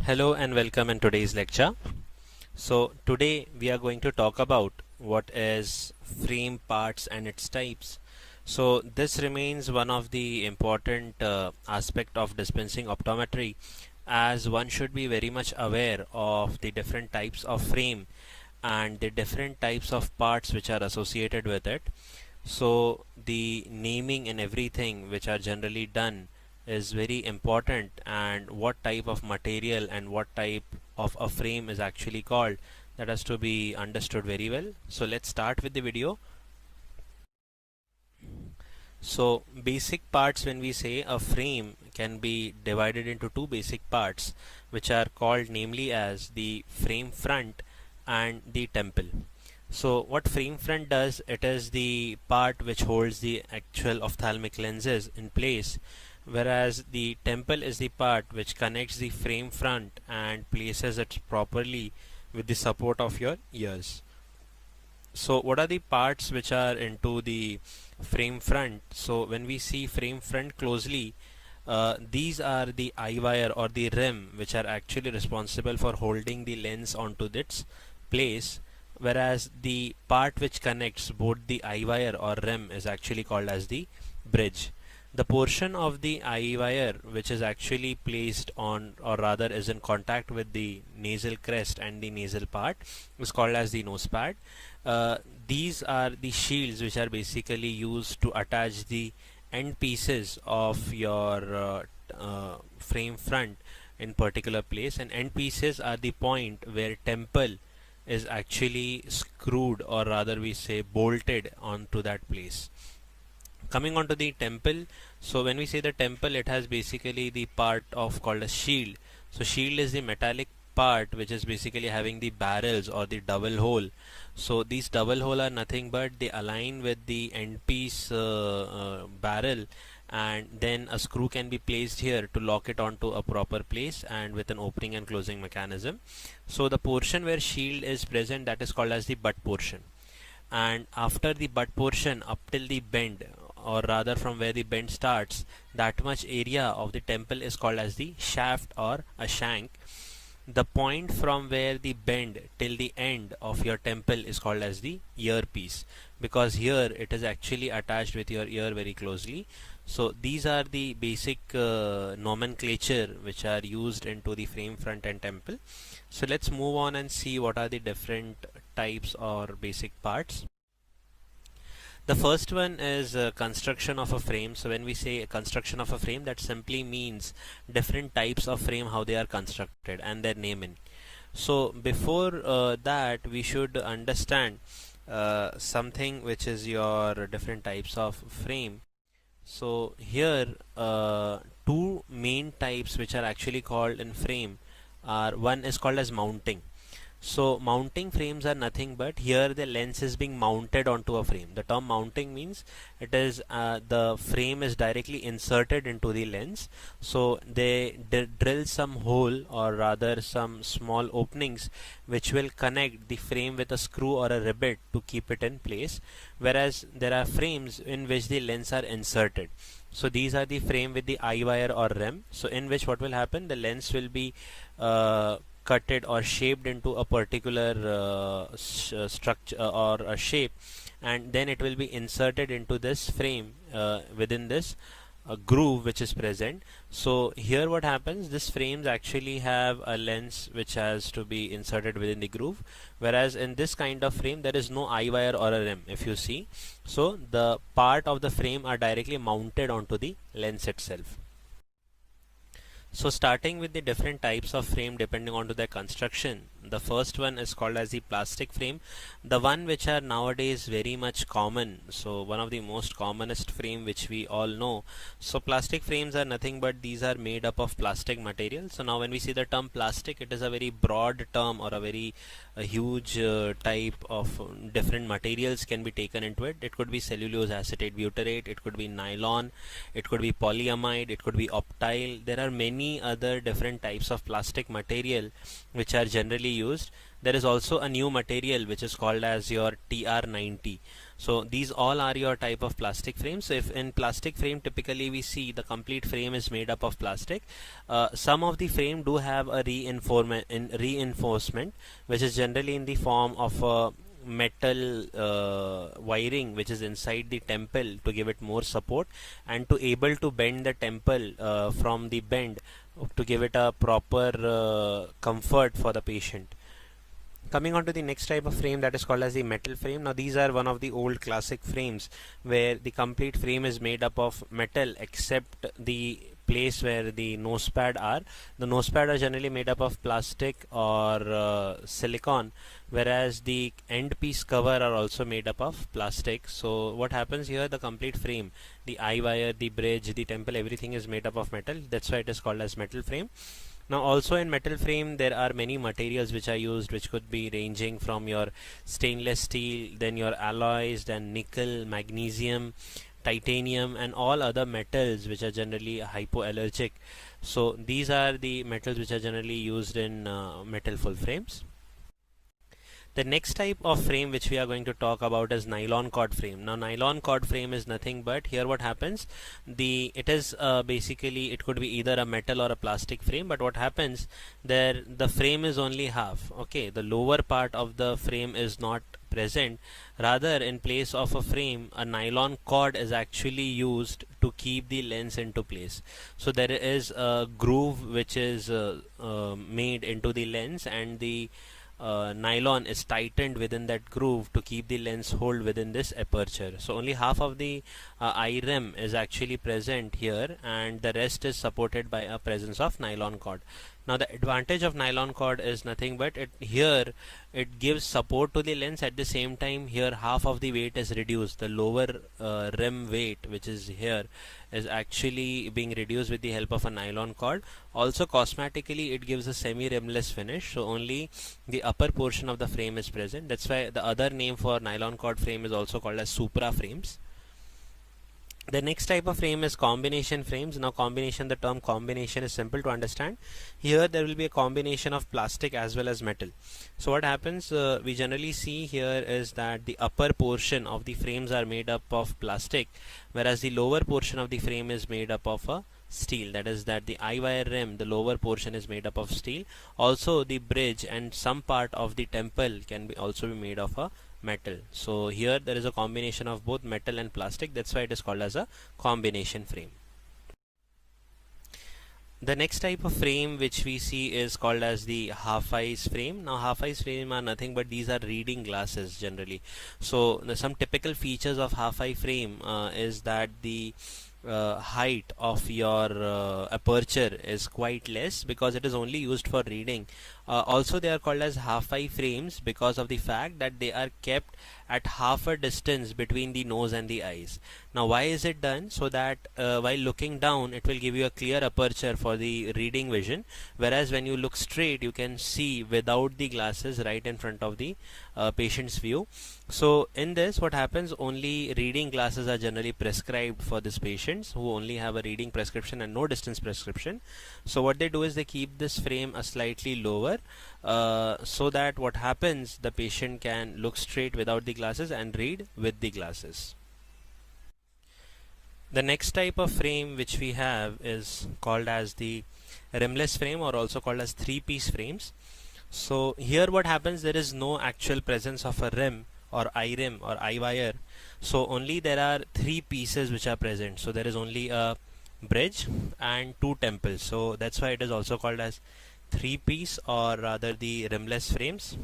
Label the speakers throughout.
Speaker 1: Hello and welcome in today's lecture. So today we are going to talk about what is frame parts and its types. So this remains one of the important aspect of dispensing optometry, as one should be very much aware of the different types of frame and the different types of parts which are associated with it. So the naming and everything which are generally done is very important, and what type of material and what type of a frame is actually called, that has to be understood very well. So let's start with the video. So basic parts, when we say a frame can be divided into two basic parts which are called namely as the frame front and the temple. So what frame front does, it is the part which holds the actual ophthalmic lenses in place, whereas the temple is the part which connects the frame front and places it properly with the support of your ears. So what are the parts which are into the frame front? So when we see frame front closely, these are the eye wire or the rim which are actually responsible for holding the lens onto its place, whereas the part which connects both the eye wire or rim is actually called as the bridge. The portion of the eye wire which is actually placed on, or rather is in contact with the nasal crest and the nasal part, is called as the nose pad. These are the shields which are basically used to attach the end pieces of your frame front in particular place, and end pieces are the point where temple is actually screwed, or rather we say bolted onto that place. Coming on to the temple, so when we say the temple, it has basically the part of called a shield. So shield is the metallic part which is basically having the barrels or the double hole. So these double hole are nothing but they align with the end piece barrel, and then a screw can be placed here to lock it onto a proper place and with an opening and closing mechanism. So the portion where shield is present, that is called as the butt portion, and after the butt portion up till the bend, or rather from where the bend starts, that much area of the temple is called as the shaft or a shank. The point from where the bend till the end of your temple is called as the earpiece, because here it is actually attached with your ear very closely. So these are the basic nomenclature which are used into the frame front and temple. So let's move on and see what are the different types or basic parts. The first one is construction of a frame. So when we say construction of a frame, that simply means different types of frame, how they are constructed and their naming. So before that, we should understand something which is your different types of frame. So here two main types which are actually called in frame are, one is called as mounting. So mounting frames are nothing but here the lens is being mounted onto a frame. The term mounting means it is the frame is directly inserted into the lens. So they drill some hole, or rather some small openings which will connect the frame with a screw or a rivet to keep it in place, whereas there are frames in which the lens are inserted. So these are the frame with the eye wire or rim, so in which what will happen, the lens will be cutted or shaped into a particular structure or a shape, and then it will be inserted into this frame within this groove which is present. So here what happens, this frames actually have a lens which has to be inserted within the groove, whereas in this kind of frame there is no eye wire or a rim, if you see. So the part of the frame are directly mounted onto the lens itself. So starting with the different types of frame depending on to their construction, the first one is called as the plastic frame, the one which are nowadays very much common. So one of the most commonest frame which we all know. So plastic frames are nothing but these are made up of plastic material. So now when we see the term plastic, it is a very broad term, or a very huge type of different materials can be taken into it. It could be cellulose acetate butyrate, it could be nylon, it could be polyamide, it could be optile. There are many other different types of plastic material which are generally used. There is also a new material which is called as your TR90. So these all are your type of plastic frames. So if in plastic frame, typically we see the complete frame is made up of plastic. Some of the frame do have a reinforcement, which is generally in the form of a metal wiring which is inside the temple to give it more support and to able to bend the temple from the bend to give it a proper comfort for the patient. Coming on to the next type of frame, that is called as the metal frame. Now these are one of the old classic frames where the complete frame is made up of metal except the place where the nose pad are. The nose pad are generally made up of plastic or silicon, whereas the end piece cover are also made up of plastic. So what happens here, the complete frame, the eye wire, the bridge, the temple, everything is made up of metal. That's why it is called as metal frame. Now also in metal frame there are many materials which are used, which could be ranging from your stainless steel, then your alloys, then nickel, magnesium, titanium, and all other metals which are generally hypoallergic. So these are the metals which are generally used in metal full frames. The next type of frame which we are going to talk about is nylon cord frame. Now nylon cord frame is nothing but, here what happens, it is basically, it could be either a metal or a plastic frame, but what happens there, the frame is only half. Okay, the lower part of the frame is not present. Rather, in place of a frame, a nylon cord is actually used to keep the lens into place. So there is a groove which is made into the lens, and the nylon is tightened within that groove to keep the lens hold within this aperture. So only half of the eye rim is actually present here, and the rest is supported by a presence of nylon cord. Now the advantage of nylon cord is nothing but it gives support to the lens. At the same time, here half of the weight is reduced. The lower rim weight, which is here, is actually being reduced with the help of a nylon cord. Also cosmetically it gives a semi-rimless finish, so only the upper portion of the frame is present. That's why the other name for nylon cord frame is also called as supra frames. The next type of frame is combination frames. Now the term combination is simple to understand. Here there will be a combination of plastic as well as metal. So what happens, we generally see here is that the upper portion of the frames are made up of plastic, whereas the lower portion of the frame is made up of a steel. That is that the eye wire rim, the lower portion is made up of steel. Also the bridge and some part of the temple can also be made of a metal. So here there is a combination of both metal and plastic. That's why it is called as a combination frame. The next type of frame which we see is called as the half-eyes frame. Now half-eyes frame are nothing but these are reading glasses generally. So some typical features of half-eye frame is that the height of your aperture is quite less because it is only used for reading. Also they are called as half-eye frames because of the fact that they are kept at half a distance between the nose and the eyes. Now why is it done? So that while looking down it will give you a clear aperture for the reading vision, whereas when you look straight you can see without the glasses right in front of the patient's view. So in this what happens, only reading glasses are generally prescribed for these patients who only have a reading prescription and no distance prescription. So what they do is they keep this frame a slightly lower so that what happens, the patient can look straight without the glasses and read with the glasses. The next type of frame which we have is called as the rimless frame, or also called as three-piece frames. So here what happens, there is no actual presence of a rim or eye wire, so only there are three pieces which are present. So there is only a bridge and two temples, so that's why it is also called as three-piece, or rather the rimless frames.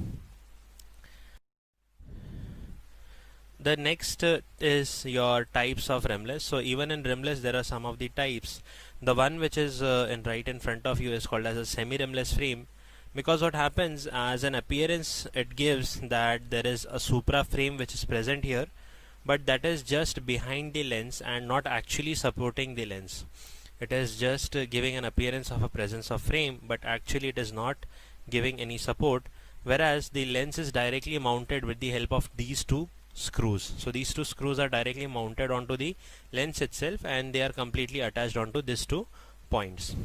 Speaker 1: The next is your types of rimless. So even in rimless there are some of the types. The one which is right in front of you is called as a semi-rimless frame, because what happens, as an appearance it gives that there is a supra frame which is present here, but that is just behind the lens and not actually supporting the lens. It is just giving an appearance of a presence of frame, but actually it is not giving any support, whereas the lens is directly mounted with the help of these two screws. So these two screws are directly mounted onto the lens itself and they are completely attached onto these two points.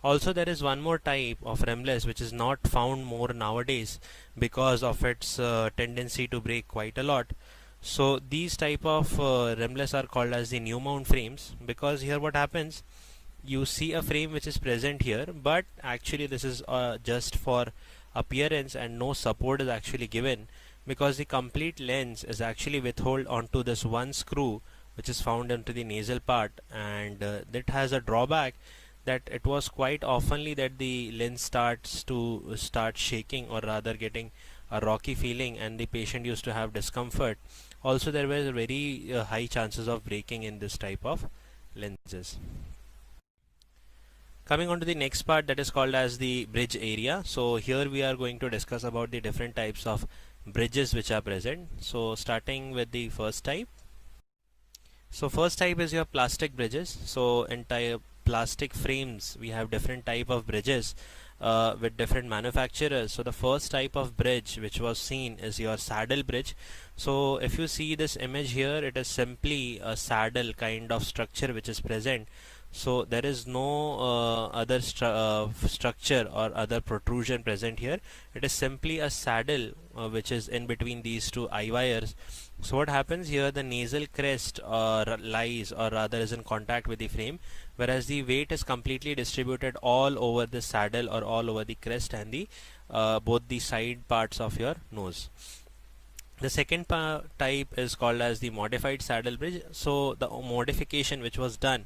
Speaker 1: Also, there is one more type of rimless which is not found more nowadays because of its tendency to break quite a lot. So these type of rimless are called as the new mount frames, because here what happens, you see a frame which is present here, but actually this is just for appearance and no support is actually given, because the complete lens is actually withhold onto this one screw which is found into the nasal part, and that has a drawback that it was quite oftenly that the lens start shaking, or rather getting a rocky feeling, and the patient used to have discomfort. Also, there were very high chances of breaking in this type of lenses. Coming on to the next part, that is called as the bridge area. So here we are going to discuss about the different types of bridges which are present. So starting with the first type. So first type is your plastic bridges. So entire plastic frames, we have different type of bridges with different manufacturers. So the first type of bridge which was seen is your saddle bridge. So if you see this image here, it is simply a saddle kind of structure which is present. So there is no other structure or other protrusion present here. It is simply a saddle which is in between these two eye wires. So what happens here, the nasal crest lies, or rather is in contact with the frame, whereas the weight is completely distributed all over the saddle or all over the crest and the both the side parts of your nose. The second type is called as the modified saddle bridge. So the modification which was done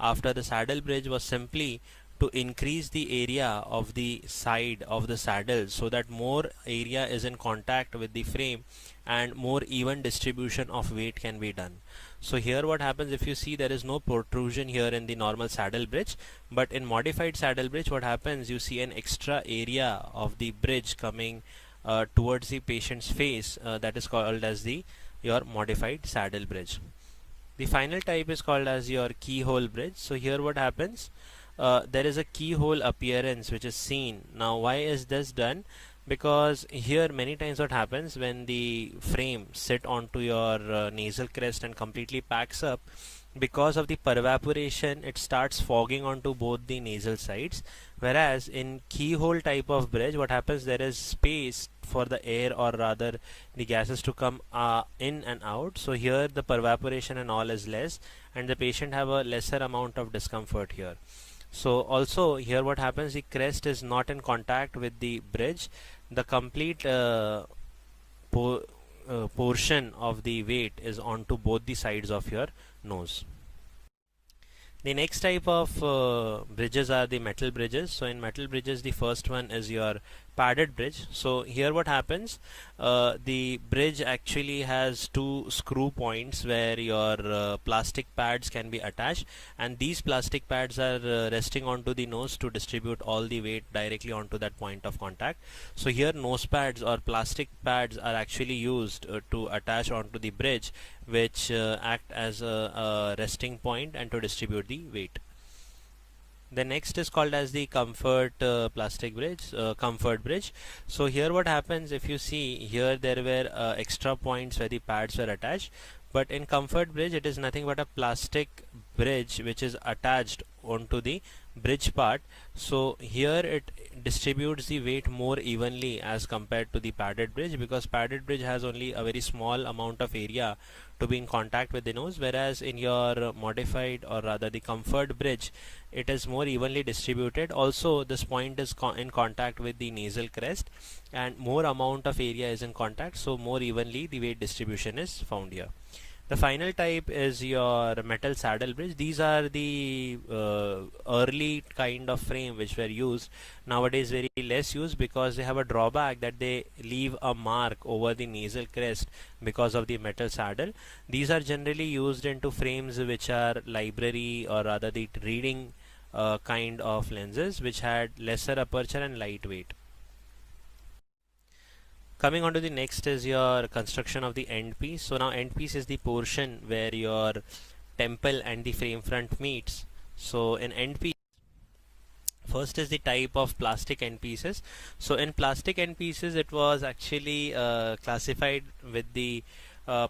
Speaker 1: after the saddle bridge was simply to increase the area of the side of the saddle, so that more area is in contact with the frame and more even distribution of weight can be done. So here what happens, if you see, there is no protrusion here in the normal saddle bridge, but in modified saddle bridge what happens, you see an extra area of the bridge coming towards the patient's face, that is called as your modified saddle bridge. The final type is called as your keyhole bridge. So here what happens, there is a keyhole appearance which is seen. Now why is this done? Because here many times what happens, when the frame sit onto your nasal crest and completely packs up, because of the pervaporation it starts fogging onto both the nasal sides, whereas in keyhole type of bridge what happens, there is space for the air, or rather the gases, to come in and out. So here the pervaporation and all is less, and the patient have a lesser amount of discomfort here. So also here what happens, the crest is not in contact with the bridge, the complete portion of the weight is onto both the sides of your nose. The next type of bridges are the metal bridges. So in metal bridges, the first one is your padded bridge. So here what happens, the bridge actually has two screw points where your plastic pads can be attached, and these plastic pads are resting onto the nose to distribute all the weight directly onto that point of contact. So here nose pads or plastic pads are actually used to attach onto the bridge, which act as a resting point and to distribute the weight. The next is called as the comfort plastic bridge, comfort bridge. So here what happens, if you see here, there were extra points where the pads were attached, but in comfort bridge it is nothing but a plastic bridge which is attached onto the bridge part. So here it distributes the weight more evenly as compared to the padded bridge, because padded bridge has only a very small amount of area to be in contact with the nose, whereas in your modified, or rather the comfort bridge, it is more evenly distributed. Also this point is in contact with the nasal crest, and more amount of area is in contact, so more evenly the weight distribution is found here. The final type is your metal saddle bridge. These are the early kind of frame which were used. Nowadays very less used, because they have a drawback that they leave a mark over the nasal crest because of the metal saddle. These are generally used into frames which are library, or rather the reading kind of lenses, which had lesser aperture and lightweight. Coming on to the next is your construction of the end piece. So now end piece is the portion where your temple and the frame front meets. So in end piece, first is the type of plastic end pieces. So in plastic end pieces, it was actually classified with the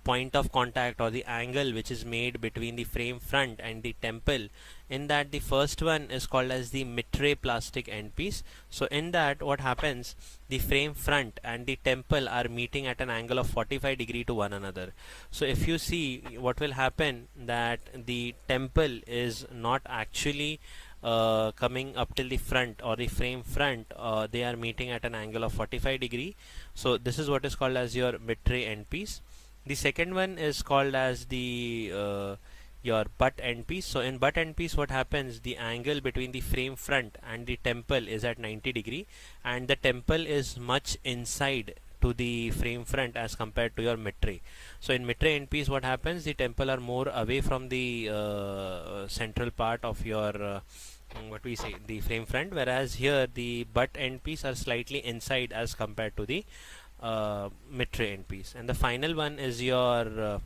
Speaker 1: point of contact or the angle which is made between the frame front and the temple. In that, the first one is called as the mitre-plastic endpiece. So in that, what happens, the frame front and the temple are meeting at an angle of 45 degree to one another. So if you see, what will happen, that the temple is not actually coming up till the front or the frame front, they are meeting at an angle of 45 degree. So this is what is called as your mid-tray end piece. The second one is called as the your butt end piece. So in butt end piece, what happens, the angle between the frame front and the temple is at 90 degree, and the temple is much inside to the frame front as compared to your mid-tray. So in mid-tray end piece, what happens, the temple are more away from the central part of your what we say, the frame front, whereas here the butt end piece are slightly inside as compared to the mid-tray end piece. And the final one is your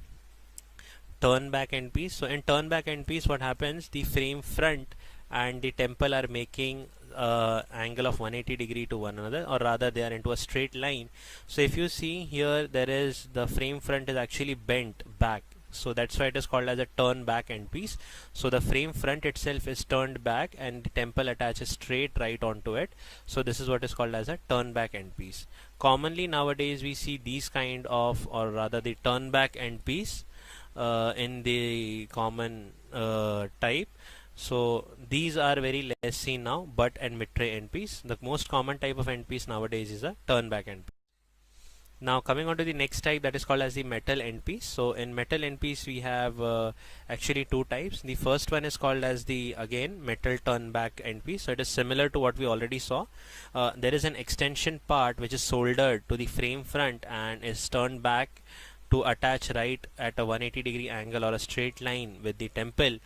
Speaker 1: turn back end piece. So in turn back end piece, what happens, the frame front and the temple are making angle of 180 degree to one another, or rather they are into a straight line. So if you see here, there is the frame front is actually bent back, so that's why it is called as a turn back end piece. So the frame front itself is turned back and the temple attaches straight right onto it. So this is what is called as a turn back end piece. Commonly nowadays we see these kind of, or rather the turn back end piece in the common type. So these are very less seen now, butt and mid-tray end piece. The most common type of end piece nowadays is a turn back end piece. Now coming on to the next type, that is called as the metal end piece. So in metal end piece we have actually two types. The first one is called as the, again, metal turn back end piece. So it is similar to what we already saw. There is an extension part which is soldered to the frame front and is turned back to attach right at a 180 degree angle or a straight line with the temple.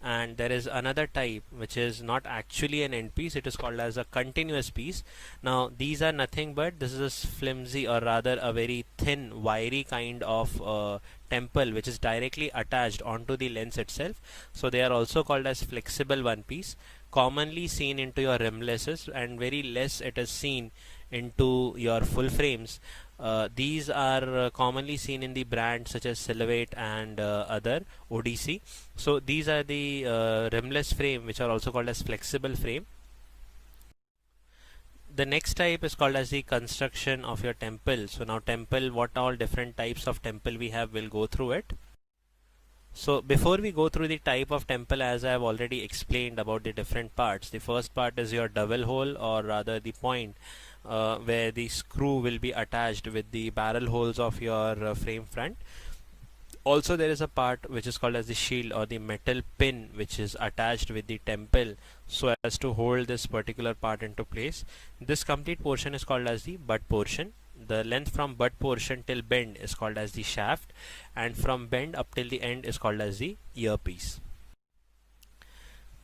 Speaker 1: And there is another type which is not actually an end piece, it is called as a continuous piece. Now these are nothing but, this is a flimsy, or rather a very thin wiry kind of temple which is directly attached onto the lens itself. So they are also called as flexible one piece, commonly seen into your rimlesses, and very less it is seen into your full frames. These are commonly seen in the brands such as Silhouette and other ODC. So these are the rimless frame which are also called as flexible frame. The next type is called as the construction of your temple. So now temple, what all different types of temple we have, we'll go through it. So before we go through the type of temple, as I have already explained about the different parts, the first part is your double hole, or rather the point where the screw will be attached with the barrel holes of your frame front. Also there is a part which is called as the shield, or the metal pin which is attached with the temple so as to hold this particular part into place. This complete portion is called as the butt portion. The length from butt portion till bend is called as the shaft, and from bend up till the end is called as the earpiece.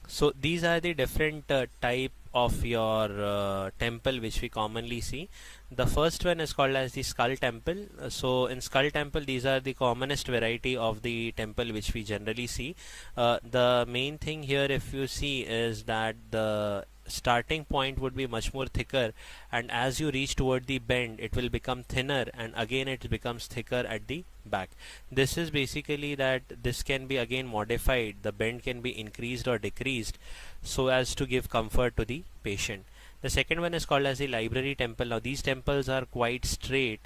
Speaker 1: So these are the different type of your temple which we commonly see. The first one is called as the skull temple. So in skull temple, these are the commonest variety of the temple which we generally see. The main thing here, if you see, is that the starting point would be much more thicker, and as you reach toward the bend it will become thinner, and again it becomes thicker at the back. This is basically that this can be again modified, the bend can be increased or decreased so as to give comfort to the patient. The second one is called as the library temple. Now these temples are quite straight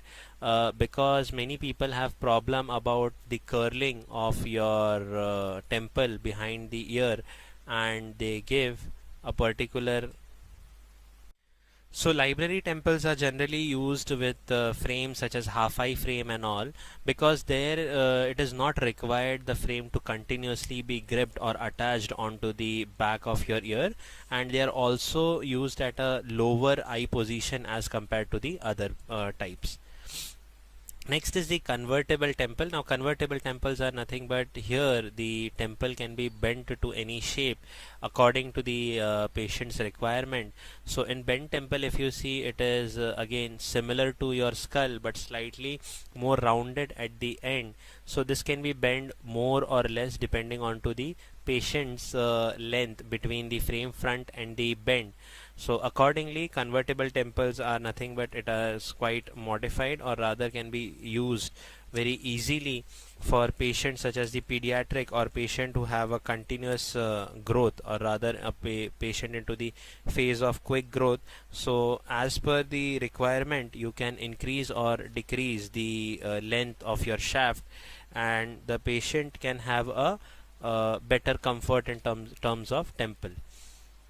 Speaker 1: because many people have problem about the curling of your temple behind the ear, and they give a particular. So library temples are generally used with frames such as half-eye frame and all, because there it is not required the frame to continuously be gripped or attached onto the back of your ear, and they are also used at a lower eye position as compared to the other types. Next is the convertible temple. Now convertible temples are nothing but, here the temple can be bent to any shape according to the patient's requirement. So in bent temple, if you see, it is again similar to your skull but slightly more rounded at the end. So this can be bent more or less depending on to the patient's length between the frame front and the bend. So accordingly, convertible temples are nothing but it is quite modified, or rather can be used very easily for patients such as the pediatric or patient who have a continuous growth, or rather a patient into the phase of quick growth. So as per the requirement, you can increase or decrease the length of your shaft, and the patient can have a better comfort in terms of temple.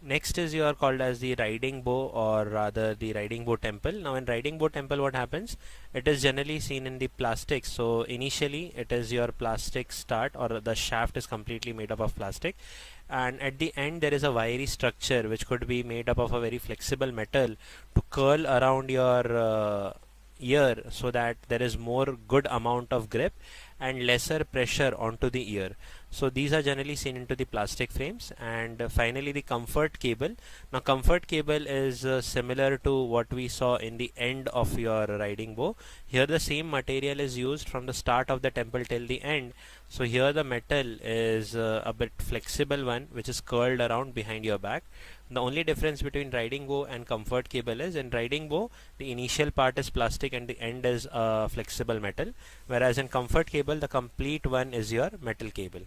Speaker 1: Next is your called as the riding bow, or rather the riding bow temple. Now in riding bow temple, what happens? It is generally seen in the plastic. So initially it is your plastic start, or the shaft is completely made up of plastic, and at the end there is a wiry structure which could be made up of a very flexible metal to curl around your ear, so that there is more good amount of grip and lesser pressure onto the ear. So these are generally seen into the plastic frames. And finally the comfort cable. Now comfort cable is similar to what we saw in the end of your riding bow. Here the same material is used from the start of the temple till the end. So here the metal is a bit flexible one, which is curled around behind your back. The only difference between riding bow and comfort cable is, in riding bow the initial part is plastic and the end is flexible metal, whereas in comfort cable the complete one is your metal cable.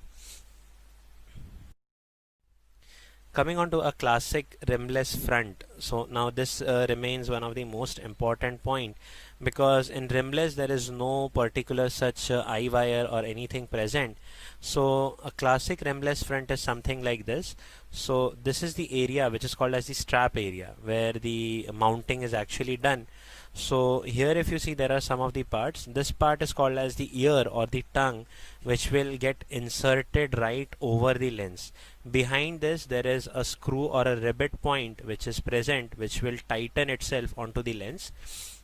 Speaker 1: Coming on to a classic rimless front. So now this remains one of the most important point, because in rimless there is no particular such eye wire or anything present. So a classic rimless front is something like this. So this is the area which is called as the strap area, where the mounting is actually done. So here if you see, there are some of the parts. This part is called as the ear or the tongue, which will get inserted right over the lens. Behind this there is a screw or a rivet point which is present, which will tighten itself onto the lens.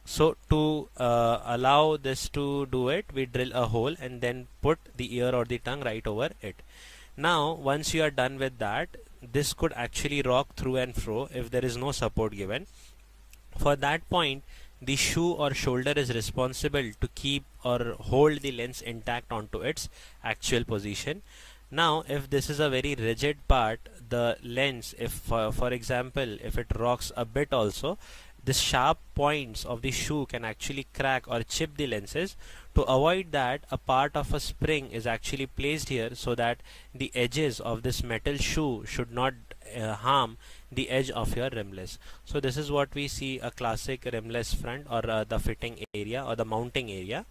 Speaker 1: So to allow this to do it, we drill a hole and then put the ear or the tongue right over it. Now once you are done with that, this could actually rock through and fro if there is no support given. For that point, the shoe or shoulder is responsible to keep or hold the lens intact onto its actual position. Now if this is a very rigid part, the lens, if for example if it rocks a bit also, the sharp points of the shoe can actually crack or chip the lenses. To avoid that, a part of a spring is actually placed here, so that the edges of this metal shoe should not harm the edge of your rimless. So this is what we see, a classic rimless front, or the fitting area or the mounting area.